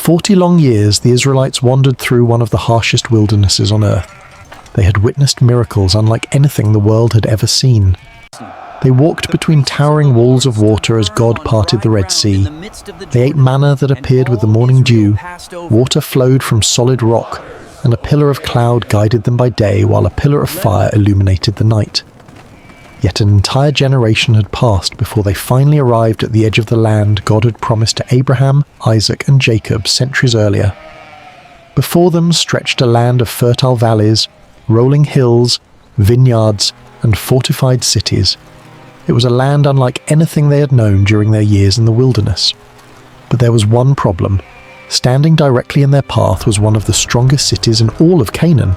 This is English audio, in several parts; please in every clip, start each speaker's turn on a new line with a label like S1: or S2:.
S1: 40 long years, the Israelites wandered through one of the harshest wildernesses on earth. They had witnessed miracles unlike anything the world had ever seen. They walked between towering walls of water as God parted the Red Sea. They ate manna that appeared with the morning dew. Water flowed from solid rock, and a pillar of cloud guided them by day while a pillar of fire illuminated the night. Yet an entire generation had passed before they finally arrived at the edge of the land God had promised to Abraham, Isaac, and Jacob centuries earlier. Before them stretched a land of fertile valleys, rolling hills, vineyards, and fortified cities. It was a land unlike anything they had known during their years in the wilderness. But there was one problem. Standing directly in their path was one of the strongest cities in all of Canaan.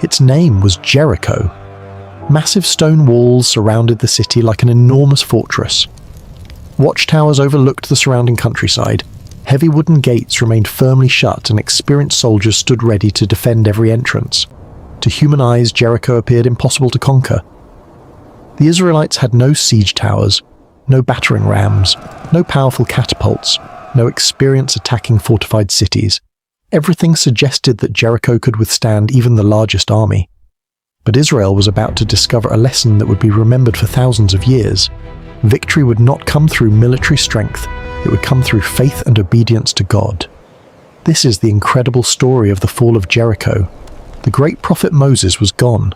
S1: Its name was Jericho. Massive stone walls surrounded the city like an enormous fortress. Watchtowers overlooked the surrounding countryside. Heavy wooden gates remained firmly shut, and experienced soldiers stood ready to defend every entrance. To human eyes, Jericho appeared impossible to conquer. The Israelites had no siege towers, no battering rams, no powerful catapults, no experience attacking fortified cities. Everything suggested that Jericho could withstand even the largest army. But Israel was about to discover a lesson that would be remembered for thousands of years. Victory would not come through military strength, it would come through faith and obedience to God. This is the incredible story of the fall of Jericho. The great prophet Moses was gone.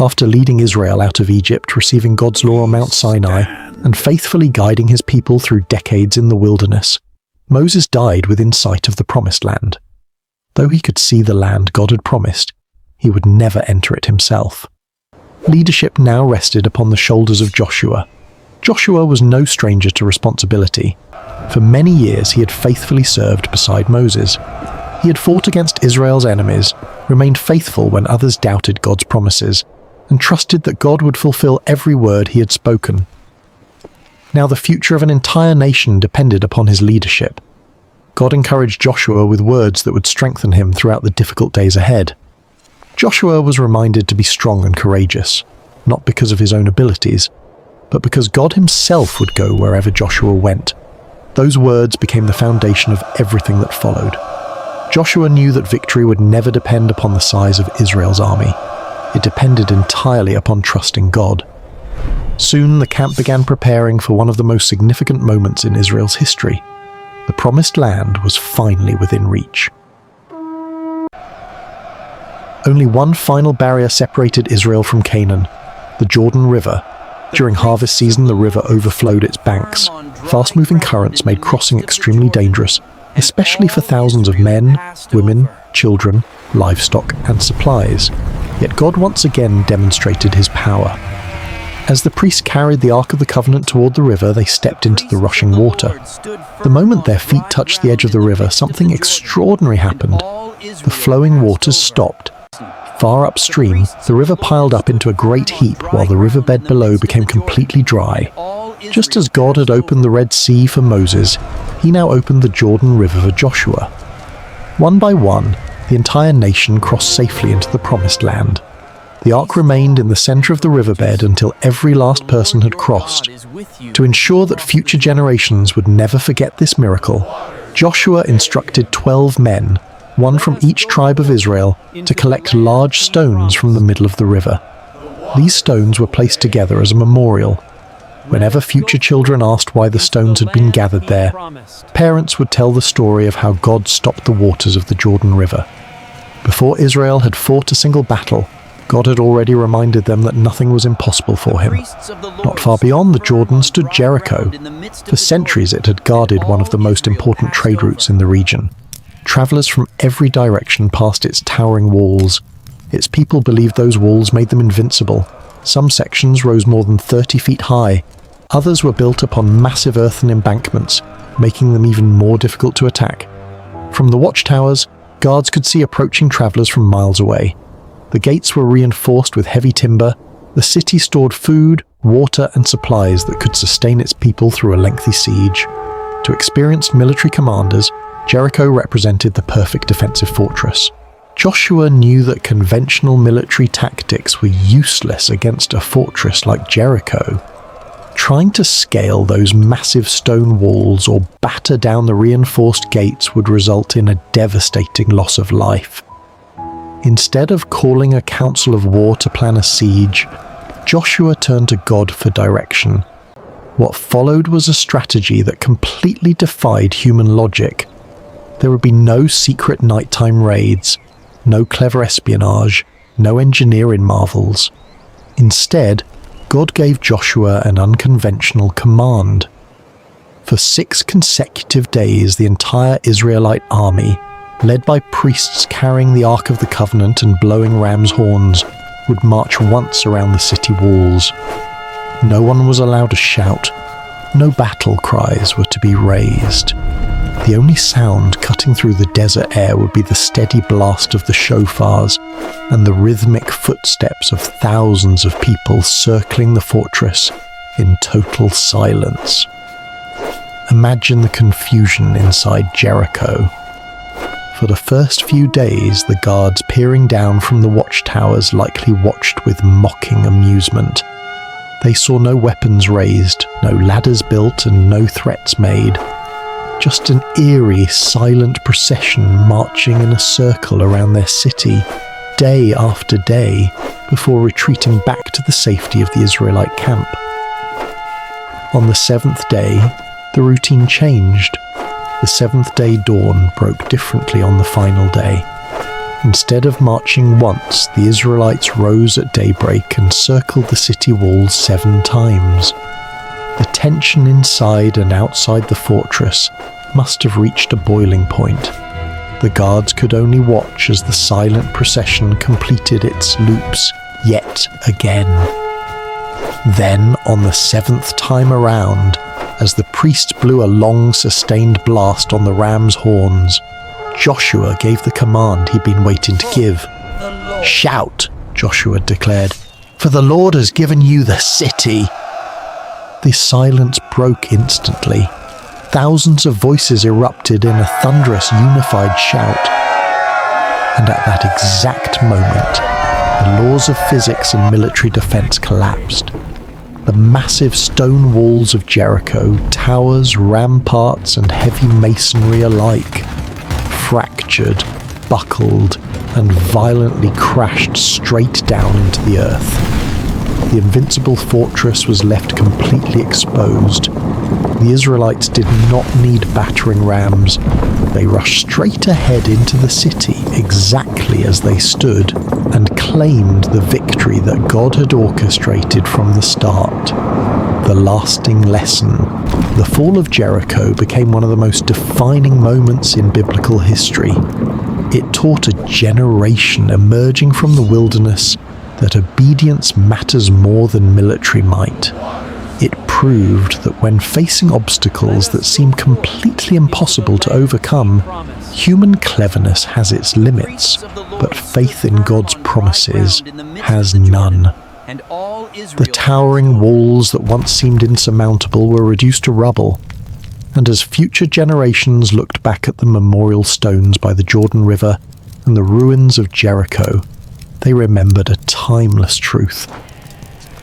S1: After leading Israel out of Egypt, receiving God's law on Mount Sinai, and faithfully guiding his people through decades in the wilderness, Moses died within sight of the Promised Land. Though he could see the land God had promised, he would never enter it himself. Leadership now rested upon the shoulders of Joshua. Joshua was no stranger to responsibility. For many years he had faithfully served beside Moses. He had fought against Israel's enemies, remained faithful when others doubted God's promises, and trusted that God would fulfill every word he had spoken. Now the future of an entire nation depended upon his leadership. God encouraged Joshua with words that would strengthen him throughout the difficult days ahead. Joshua was reminded to be strong and courageous, not because of his own abilities, but because God himself would go wherever Joshua went. Those words became the foundation of everything that followed. Joshua knew that victory would never depend upon the size of Israel's army. It depended entirely upon trusting God. Soon the camp began preparing for one of the most significant moments in Israel's history. The Promised Land was finally within reach. Only one final barrier separated Israel from Canaan, the Jordan River. During harvest season, the river overflowed its banks. Fast-moving currents made crossing extremely dangerous, especially for thousands of men, women, children, livestock, and supplies. Yet God once again demonstrated his power. As the priests carried the Ark of the Covenant toward the river, they stepped into the rushing water. The moment their feet touched the edge of the river, something extraordinary happened. The flowing waters stopped. Far upstream, the river piled up into a great heap while the riverbed below became completely dry. Just as God had opened the Red Sea for Moses, he now opened the Jordan River for Joshua. One by one, the entire nation crossed safely into the Promised Land. The ark remained in the center of the riverbed until every last person had crossed. To ensure that future generations would never forget this miracle, Joshua instructed 12 men, one from each tribe of Israel, to collect large stones from the middle of the river. These stones were placed together as a memorial. Whenever future children asked why the stones had been gathered there, parents would tell the story of how God stopped the waters of the Jordan River. Before Israel had fought a single battle, God had already reminded them that nothing was impossible for him. Not far beyond the Jordan stood Jericho. For centuries it had guarded one of the most important trade routes in the region. Travelers from every direction passed its towering walls. Its people believed those walls made them invincible. Some sections rose more than 30 feet high. Others were built upon massive earthen embankments, making them even more difficult to attack. From the watchtowers, guards could see approaching travelers from miles away. The gates were reinforced with heavy timber. The city stored food, water, and supplies that could sustain its people through a lengthy siege. To experienced military commanders, Jericho represented the perfect defensive fortress. Joshua knew that conventional military tactics were useless against a fortress like Jericho. Trying to scale those massive stone walls or batter down the reinforced gates would result in a devastating loss of life. Instead of calling a council of war to plan a siege, Joshua turned to God for direction. What followed was a strategy that completely defied human logic. There would be no secret nighttime raids, no clever espionage, no engineering marvels. Instead, God gave Joshua an unconventional command. For 6 consecutive days, the entire Israelite army, led by priests carrying the Ark of the Covenant and blowing ram's horns, would march once around the city walls. No one was allowed to shout. No battle cries were to be raised. The only sound cutting through the desert air would be the steady blast of the shofars and the rhythmic footsteps of thousands of people circling the fortress in total silence. Imagine the confusion inside Jericho. For the first few days, the guards peering down from the watchtowers likely watched with mocking amusement. They saw no weapons raised, no ladders built, and no threats made. Just an eerie, silent procession marching in a circle around their city, day after day, before retreating back to the safety of the Israelite camp. On the 7th day, the routine changed. The 7th-day dawn broke differently on the final day. Instead of marching once, the Israelites rose at daybreak and circled the city walls 7 times. The tension inside and outside the fortress must have reached a boiling point. The guards could only watch as the silent procession completed its loops yet again. Then, on the 7th time around, as the priest blew a long, sustained blast on the ram's horns, Joshua gave the command he'd been waiting to give. "Shout," Joshua declared, "for the Lord has given you the city." The silence broke instantly. Thousands of voices erupted in a thunderous, unified shout. And at that exact moment, the laws of physics and military defense collapsed. The massive stone walls of Jericho, towers, ramparts, and heavy masonry alike, fractured, buckled, and violently crashed straight down into the earth. The invincible fortress was left completely exposed. The Israelites did not need battering rams. They rushed straight ahead into the city exactly as they stood and claimed the victory that God had orchestrated from the start. The lasting lesson. The fall of Jericho became one of the most defining moments in biblical history. It taught a generation emerging from the wilderness that obedience matters more than military might. It proved that when facing obstacles that seem completely impossible to overcome, human cleverness has its limits, but faith in God's promises has none. The towering walls that once seemed insurmountable were reduced to rubble, and as future generations looked back at the memorial stones by the Jordan River and the ruins of Jericho, they remembered a timeless truth.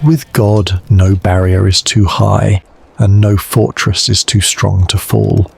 S1: With God, no barrier is too high, and no fortress is too strong to fall.